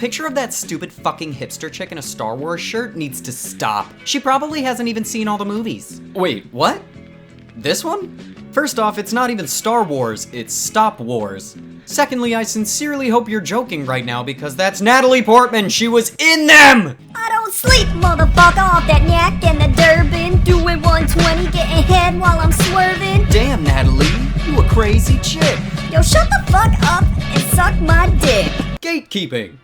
picture of that stupid fucking hipster chick in a Star Wars shirt needs to stop. She probably hasn't even seen all the movies. Wait, what? This one? First off, it's not even Star Wars, it's Stop Wars. Secondly, I sincerely hope you're joking right now because that's Natalie Portman, she was in them! I don't sleep, motherfucker, off that neck and the Durban. Doing 120, getting head while I'm swerving. Damn, Natalie, you a crazy chick. Yo, shut the fuck up and suck my dick. Gatekeeping.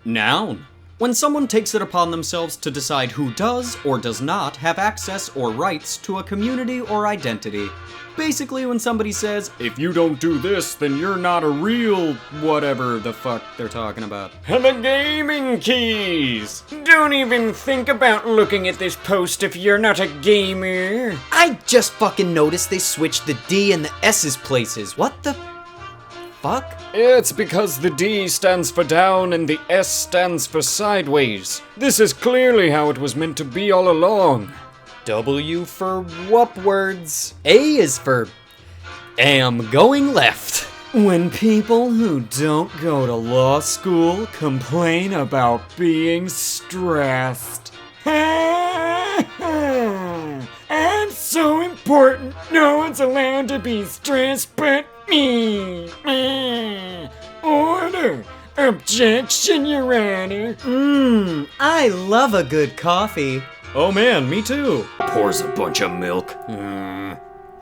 Noun. When someone takes it upon themselves to decide who does or does not have access or rights to a community or identity. Basically, when somebody says, if you don't do this, then you're not a real whatever the fuck they're talking about. The gaming keys! Don't even think about looking at this post if you're not a gamer. I just fucking noticed they switched the D and the S's places. What the fuck? It's because the D stands for down and the S stands for sideways. This is clearly how it was meant to be all along. W for whoop words. A is for am going left. When people who don't go to law school complain about being stressed. I'm so important, no one's allowed to be stressed but me. Order. Objection, Your Honor. I love a good coffee. Oh man, me too. Pours a bunch of milk.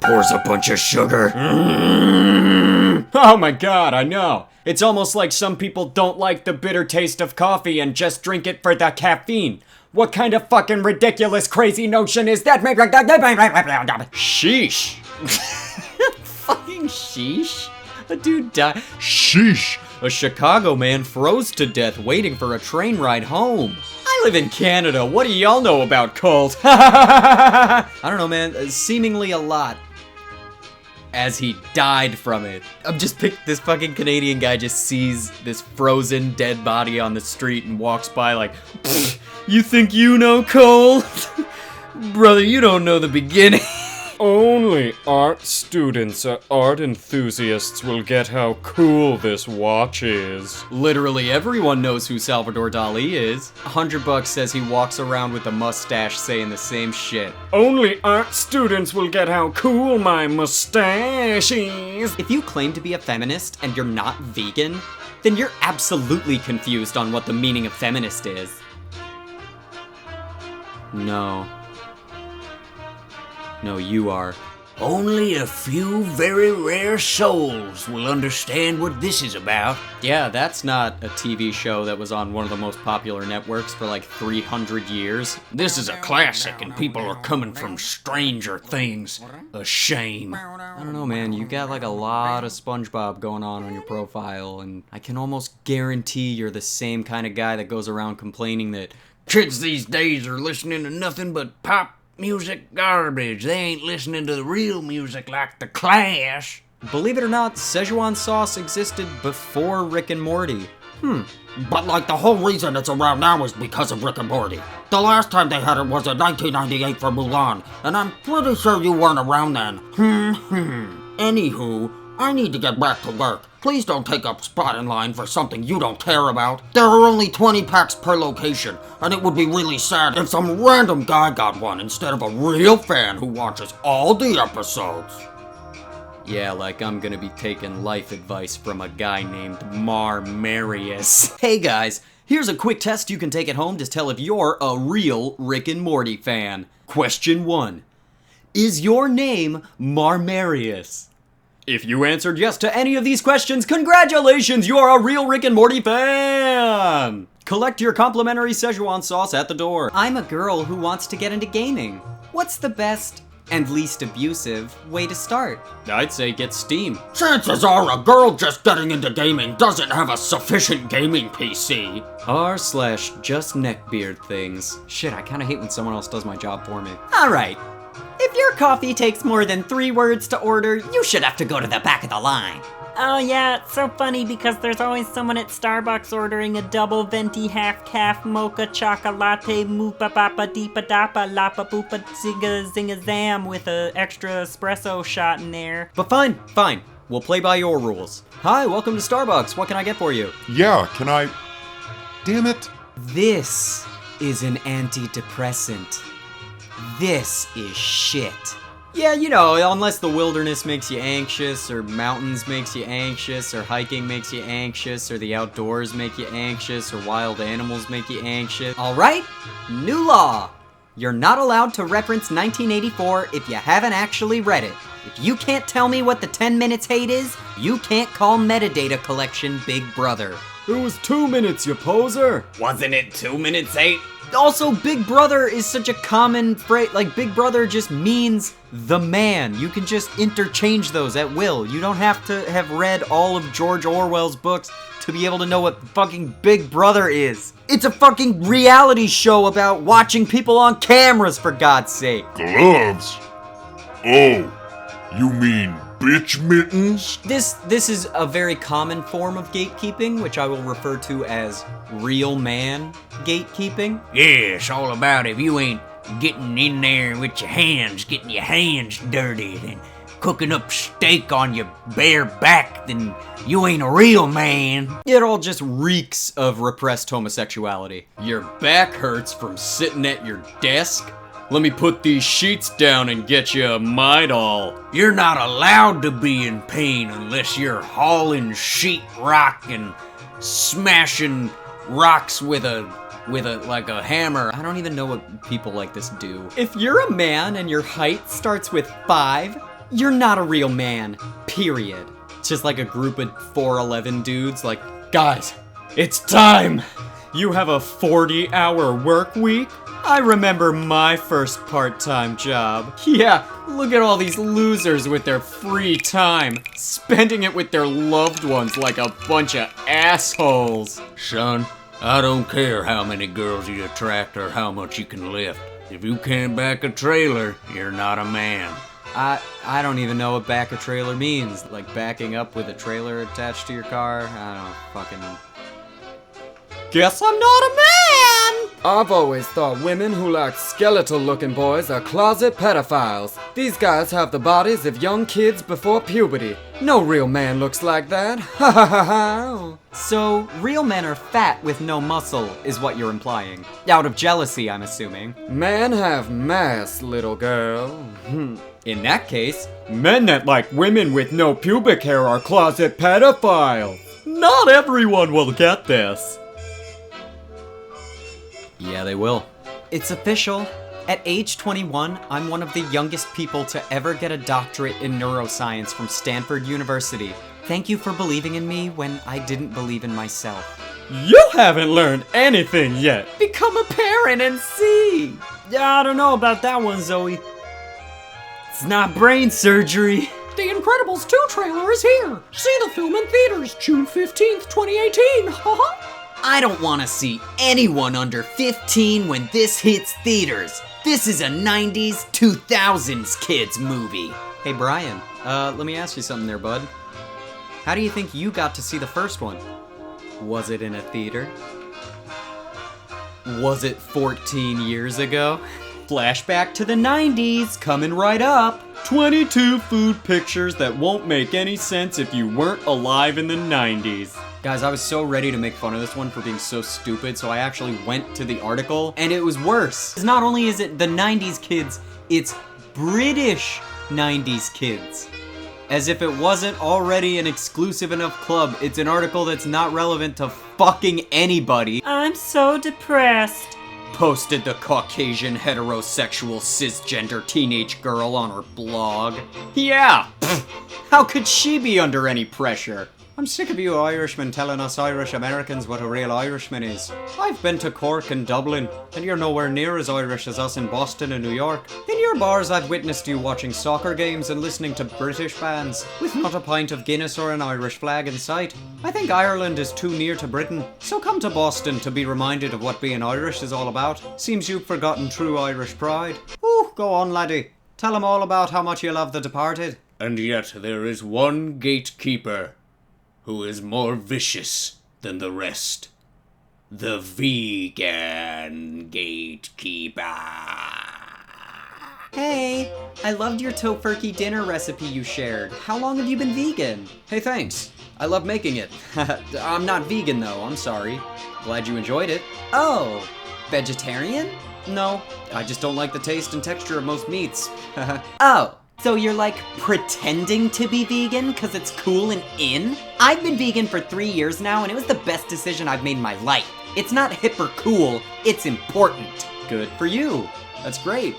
Pours a bunch of sugar. Oh my god, I know. It's almost like some people don't like the bitter taste of coffee and just drink it for the caffeine. What kind of fucking ridiculous crazy notion is that? Sheesh. Fucking sheesh? A dude died. Sheesh. A Chicago man froze to death waiting for a train ride home. I live in Canada. What do y'all know about cold? I don't know, man. Seemingly a lot. As he died from it. I'm just picked this fucking Canadian guy just sees this frozen dead body on the street and walks by like, you think you know cold? Brother, you don't know the beginning. Only art students or art enthusiasts will get how cool this watch is. Literally everyone knows who Salvador Dali is. $100 says he walks around with a mustache saying the same shit. Only art students will get how cool my mustache is. If you claim to be a feminist and you're not vegan, then you're absolutely confused on what the meaning of feminist is. No. No, you are. Only a few very rare souls will understand what this is about. Yeah, that's not a TV show that was on one of the most popular networks for like 300 years. This is a classic and people are coming from Stranger Things. A shame. I don't know, man. You got like a lot of SpongeBob going on your profile, and I can almost guarantee you're the same kind of guy that goes around complaining that Kids these days are listening to nothing but pop music garbage. They ain't listening to the real music like The Clash. Believe it or not, Szechuan sauce existed before Rick and Morty. But like the whole reason it's around now is because of Rick and Morty. The last time they had it was in 1998 for Mulan, and I'm pretty sure you weren't around then. Anywho, I need to get back to work. Please don't take up spot in line for something you don't care about. There are only 20 packs per location, and it would be really sad if some random guy got one instead of a real fan who watches all the episodes. Yeah, like I'm gonna be taking life advice from a guy named Marius. Hey guys, here's a quick test you can take at home to tell if you're a real Rick and Morty fan. Question 1. Is your name Marius? If you answered yes to any of these questions, congratulations, you're a real Rick and Morty fan! Collect your complimentary Szechuan sauce at the door. I'm a girl who wants to get into gaming. What's the best and least abusive way to start? I'd say get Steam. Chances are a girl just getting into gaming doesn't have a sufficient gaming PC. r/just neckbeard things. Shit, I kinda hate when someone else does my job for me. Alright. If your coffee takes more than 3 words to order, you should have to go to the back of the line. Oh yeah, it's so funny because there's always someone at Starbucks ordering a double venti half-calf mocha chocolate latte moopa papa deepa dapa lapa boopa zinga zinga zam with a extra espresso shot in there. But fine. We'll play by your rules. Hi, welcome to Starbucks. What can I get for you? Yeah, can I... damn it. This is an antidepressant. This is shit. Yeah, you know, unless the wilderness makes you anxious, or mountains makes you anxious, or hiking makes you anxious, or the outdoors make you anxious, or wild animals make you anxious. Alright, new law. You're not allowed to reference 1984 if you haven't actually read it. If you can't tell me what the 10 Minutes hate is, you can't call metadata collection Big Brother. It was 2 minutes, you poser! Wasn't it 2 minutes 8? Also, Big Brother is such a common phrase. Like, Big Brother just means the man. You can just interchange those at will. You don't have to have read all of George Orwell's books to be able to know what fucking Big Brother is. It's a fucking reality show about watching people on cameras, for God's sake. Gloves? Oh, you mean bitch mittens? This is a very common form of gatekeeping, which I will refer to as real man gatekeeping. Yeah, it's all about if you ain't getting in there with your hands, getting your hands dirty, and cooking up steak on your bare back, then you ain't a real man. It all just reeks of repressed homosexuality. Your back hurts from sitting at your desk? Let me put these sheets down and get you a Midol. You're not allowed to be in pain unless you're hauling sheetrock and smashing rocks with a hammer. I don't even know what people like this do. If you're a man and your height starts with 5, You're not a real man, period. It's just like a group of 4'11 dudes like, guys, it's time! You have a 40-hour work week? I remember my first part-time job. Yeah, look at all these losers with their free time, spending it with their loved ones like a bunch of assholes. Son, I don't care how many girls you attract or how much you can lift. If you can't back a trailer, you're not a man. I don't even know what back a trailer means. Like backing up with a trailer attached to your car? I don't know, fucking... Guess I'm not a man! I've always thought women who like skeletal-looking boys are closet pedophiles. These guys have the bodies of young kids before puberty. No real man looks like that. Ha ha ha ha! So, real men are fat with no muscle, is what you're implying. Out of jealousy, I'm assuming. Men have mass, little girl. In that case, Men that like women with no pubic hair are closet pedophiles. Not everyone will get this. yeah, they will. It's official. At age 21, I'm one of the youngest people to ever get a doctorate in neuroscience from Stanford University. Thank you for believing in me when I didn't believe in myself. You haven't learned anything yet. Become a parent and see! Yeah, I don't know about that one, Zoe. It's not brain surgery. The Incredibles 2 trailer is here. See the film in theaters June 15th, 2018. Haha. I don't want to see anyone under 15 when this hits theaters. This is a 90s, 2000s kids movie. Hey Brian, let me ask you something there, bud. How do you think you got to see the first one? Was it in a theater? Was it 14 years ago? Flashback to the 90s, coming right up. 22 food pictures that won't make any sense if you weren't alive in the 90s. Guys, I was so ready to make fun of this one for being so stupid, so I actually went to the article, and it was worse. Not only is it the 90s kids, it's British 90s kids. As if it wasn't already an exclusive enough club, it's an article that's not relevant to fucking anybody. I'm so depressed. Posted the Caucasian heterosexual cisgender teenage girl on her blog. Yeah. How could she be under any pressure? I'm sick of you Irishmen telling us Irish Americans what a real Irishman is. I've been to Cork and Dublin, and you're nowhere near as Irish as us in Boston and New York. In your bars, I've witnessed you watching soccer games and listening to British bands, with not a pint of Guinness or an Irish flag in sight. I think Ireland is too near to Britain, so come to Boston to be reminded of what being Irish is all about. Seems you've forgotten true Irish pride. Ooh, go on, laddie. Tell 'em all about how much you love The Departed. And yet there is one gatekeeper who is more vicious than the rest. The vegan gatekeeper. Hey, I loved your tofurkey dinner recipe you shared. How long have you been vegan? Hey, thanks. I love making it. I'm not vegan though, I'm sorry. Glad you enjoyed it. Oh, vegetarian? No, I just don't like the taste and texture of most meats. Oh, so you're like pretending to be vegan because it's cool and in? I've been vegan for 3 years now and it was the best decision I've made in my life. It's not hip or cool, it's important. Good for you. That's great.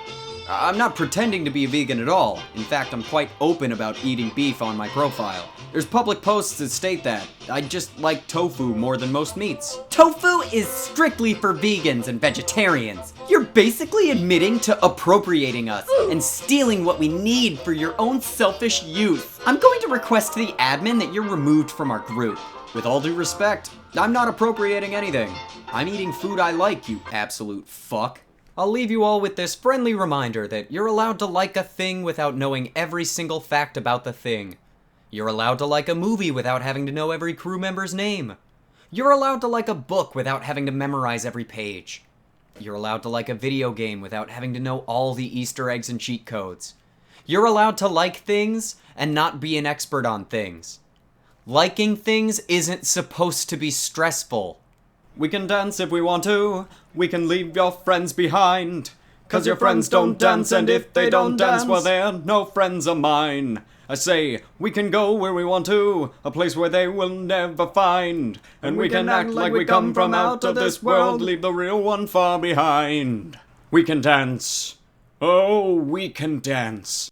I'm not pretending to be a vegan at all. In fact, I'm quite open about eating beef on my profile. There's public posts that state that. I just like tofu more than most meats. Tofu is strictly for vegans and vegetarians. You're basically admitting to appropriating us and stealing what we need for your own selfish use. I'm going to request to the admin that you're removed from our group. With all due respect, I'm not appropriating anything. I'm eating food I like, you absolute fuck. I'll leave you all with this friendly reminder that you're allowed to like a thing without knowing every single fact about the thing. You're allowed to like a movie without having to know every crew member's name. You're allowed to like a book without having to memorize every page. You're allowed to like a video game without having to know all the Easter eggs and cheat codes. You're allowed to like things and not be an expert on things. Liking things isn't supposed to be stressful. We can dance if we want to, we can leave your friends behind. 'Cause your friends don't dance, and if they don't dance, well they're no friends of mine. I say, we can go where we want to, a place where they will never find. And we can act like we come from out of this world, leave the real one far behind. We can dance. Oh, we can dance.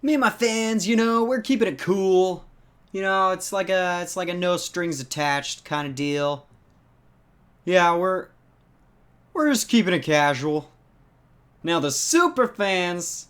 Me and my fans, you know, we're keeping it cool. You know, it's like a no strings attached kind of deal. Yeah, we're just keeping it casual. Now the super fans,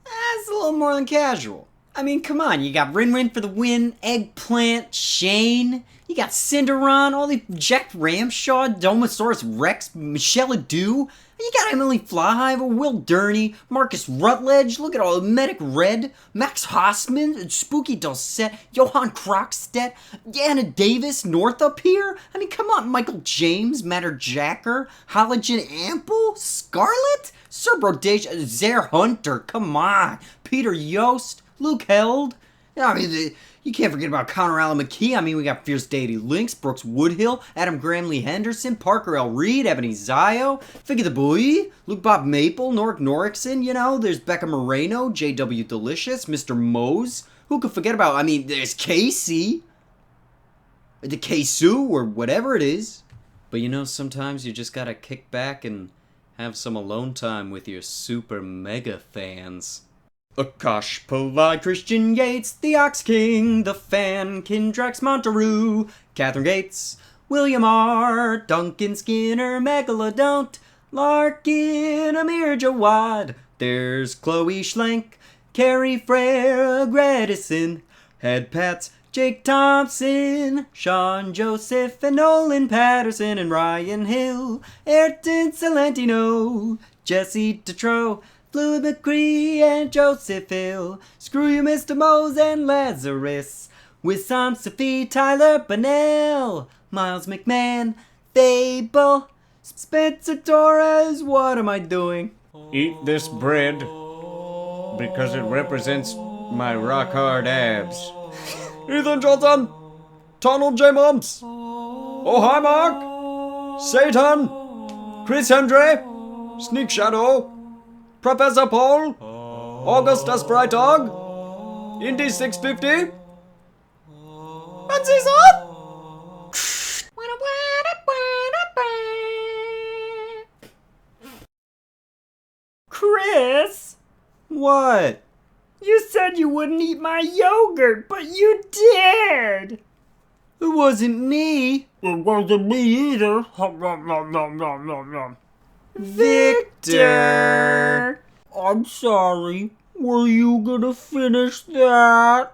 that's a little more than casual. I mean, come on, you got Rin Rin for the win, Eggplant, Shane, you got Cinderon, all the Jack Ramshaw, Domosaurus Rex, Michelle Adu, you got Emily Flyhive, Will Durney, Marcus Rutledge, look at all, Medic Red, Max Hossman, Spooky Dulcet, Johan Krogstedt, Anna Davis, Northup here? I mean, come on, Michael James, Matter Jacker, Halogen Ample, Scarlet, Sir Brodage, Zare Hunter, come on, Peter Yost, Luke Held, I mean, you can't forget about Connor Allen McKee. I mean, we got Fierce Deity Lynx, Brooks Woodhill, Adam Gramley Henderson, Parker L. Reed, Ebony Zio, Figgy the Boy, Luke Bob Maple, Norik Norikson, you know, there's Becca Moreno, J.W. Delicious, Mr. Mose. Who could forget about, I mean, there's Casey, the K-Sue, or whatever it is. But you know, sometimes you just gotta kick back and have some alone time with your super mega fans. Akash Pillai, Christian Yates, the Ox King, the Fan, Kindrax Monteroo, Catherine Gates, William R., Duncan Skinner, Megalodont, Larkin, Amir Jawad, there's Chloe Schlenk, Carrie Frere, Gredison, Head Pats, Jake Thompson, Sean Joseph, and Nolan Patterson, and Ryan Hill, Ayrton Salentino, Jesse Tetro, Fluid McCree and Joseph Hill. Screw you, Mr. Mose and Lazarus. Wissam Sophie, Tyler Bonnell, Miles McMahon, Fable, Spencer Torres. What am I doing? Eat this bread because it represents my rock hard abs. Ethan Johnson, Donald J. Mumps, oh hi Mark, Satan, Chris Hendry, Sneak Shadow, Professor Paul, Augustus Bright Dog, Indy 650, and Caesar. Chris, What? you said you wouldn't eat my yogurt, but you did! It wasn't me. It wasn't me either. Victor. I'm sorry. Were you gonna finish that?